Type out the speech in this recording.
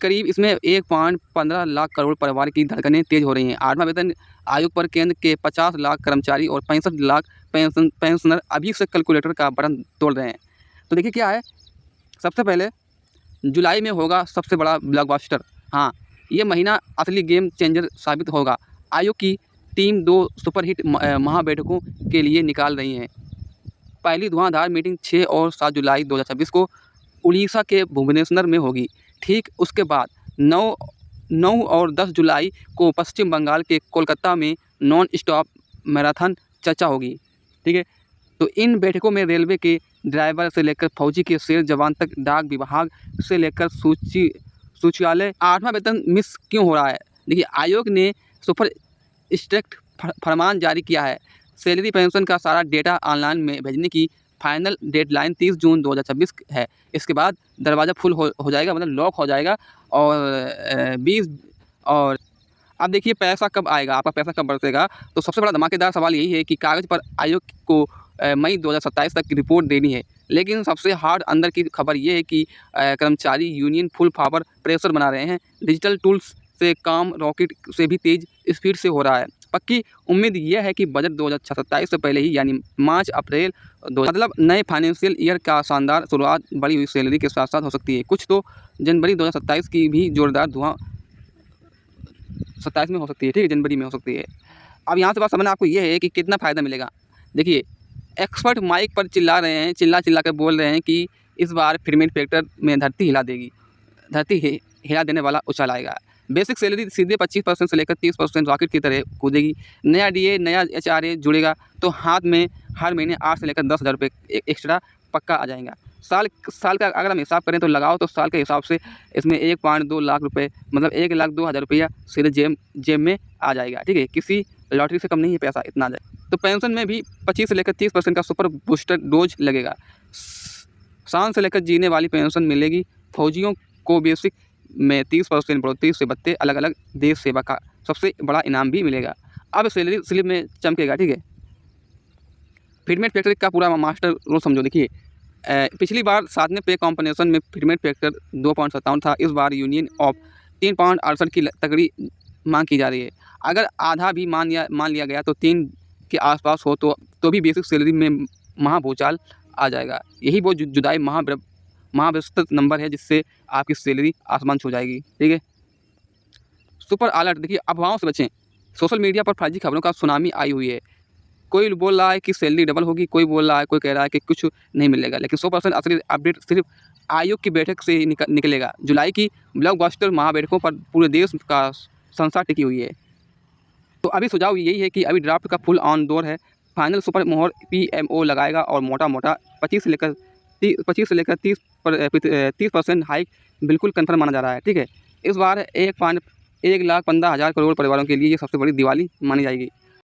करीब इसमें 1.15 लाख करोड़ परिवार की धड़कनें तेज हो रही हैं। 8वां वेतन आयोग पर केंद्र के 50 लाख कर्मचारी और 65 लाख पेंशनर अभी से कैलकुलेटर का बटन तोड़ रहे हैं। तो देखिए क्या है, सबसे पहले जुलाई में होगा सबसे बड़ा ब्लॉकबस्टर। हाँ, ये महीना असली गेम चेंजर साबित होगा। आयोग की टीम 2 सुपरहिट महाबैठकों के लिए निकाल रही है। पहली धुआंधार मीटिंग 6 और 7 जुलाई 2026 को उड़ीसा के भुवनेश्वर में होगी। ठीक उसके बाद 9 और 10 जुलाई को पश्चिम बंगाल के कोलकाता में नॉन स्टॉप मैराथन चर्चा होगी। ठीक है, तो इन बैठकों में रेलवे के ड्राइवर से लेकर फौजी के शेर जवान तक, डाक विभाग से लेकर सूचालय। 8वां वेतन मिस क्यों हो रहा है? देखिए, आयोग ने सुपर स्ट्रिक्ट फरमान जारी किया है। सैलरी पेंशन का सारा डेटा ऑनलाइन में भेजने की फाइनल डेडलाइन 30 जून 2026 है। इसके बाद दरवाज़ा फुल हो जाएगा, मतलब लॉक हो जाएगा। और 20 और अब देखिए पैसा कब आएगा, आपका पैसा कब बरसेगा। तो सबसे बड़ा धमाकेदार सवाल यही है कि कागज़ पर आयोग को मई 2027 तक रिपोर्ट देनी है, लेकिन सबसे हार्ड अंदर की खबर ये है कि कर्मचारी यूनियन फुल पावर प्रेशर बना रहे हैं। डिजिटल टूल्स से काम रॉकेट से भी तेज़ स्पीड से हो रहा है। पक्की उम्मीद यह है कि बजट 2027 से पहले ही, यानी मार्च अप्रैल मतलब नए फाइनेंशियल ईयर का शानदार शुरुआत बढ़ी हुई सैलरी के साथ साथ हो सकती है। कुछ तो जनवरी 2027 की भी जोरदार धुआं 27 में हो सकती है। ठीक है, जनवरी में हो सकती है। अब यहाँ से बात समझना आपको ये है कि कितना फ़ायदा मिलेगा। देखिए, एक्सपर्ट माइक पर चिल्ला रहे हैं, चिल्ला कर बोल रहे हैं कि इस बार पेमेंट फैक्टर में धरती हिला देगी, धरती हिला देने वाला उछाल आएगा। बेसिक सैलरी सीधे 25% से लेकर 30% रॉकेट की तरह कूदेगी। नया डीए, नया एचआरए जुड़ेगा तो हाथ में हर महीने 8 से लेकर 10,000 रुपये एक्स्ट्रा पक्का आ जाएगा। साल का अगर हम हिसाब करें तो लगाओ तो साल के हिसाब से इसमें 1.2 लाख रुपये, मतलब 1,02,000 रुपया सीधे जेब में आ जाएगा। ठीक है, किसी लॉटरी से कम नहीं है पैसा, इतना आ जाए। तो पेंशन में भी 25 से लेकर 30% का सुपर बूस्टर डोज लगेगा। शान से लेकर जीने वाली पेंशन मिलेगी। फौजियों को बेसिक में 30% बढ़ोतरी से बत्ते अलग अलग देश सेवा का सबसे बड़ा इनाम भी मिलेगा। अब सैलरी स्लिप में चमकेगा। ठीक है, फिटमेंट फैक्टर का पूरा मास्टर रोल समझो। देखिए, पिछली बार 7वें पे कॉम्बिनेशन में फिटमेंट फैक्टर 2.57 था। इस बार यूनियन ऑफ 3.68 की तगड़ी मांग की जा रही है। अगर आधा भी मान लिया गया तो 3 के आसपास हो तो भी बेसिक सैलरी में महाभूचाल आ जाएगा। यही वो जुदाई महाविस्तृत नंबर है जिससे आपकी सैलरी आसमान छू जाएगी। ठीक है, सुपर अलर्ट। देखिए, अफवाहों से बचें। सोशल मीडिया पर फर्जी खबरों का सुनामी आई हुई है। कोई बोल रहा है कि सैलरी डबल होगी, कोई बोल रहा है, कोई कह रहा है कि कुछ नहीं मिलेगा, लेकिन 100% असली अपडेट सिर्फ आयोग की बैठक से ही निकलेगा। जुलाई की ब्लॉकबस्टर महाबैठकों पर पूरे देश का संस्था टिकी हुई है। तो अभी सुझाव यही है कि अभी ड्राफ्ट का फुल ऑन दौर है। फाइनल सुपर मोहर पीएमओ लगाएगा और मोटा 25 से लेकर 30% हाइक बिल्कुल कन्फर्म माना जा रहा है। ठीक है, इस बार 1,15,000 करोड़ परिवारों के लिए ये सबसे बड़ी दिवाली मानी जाएगी।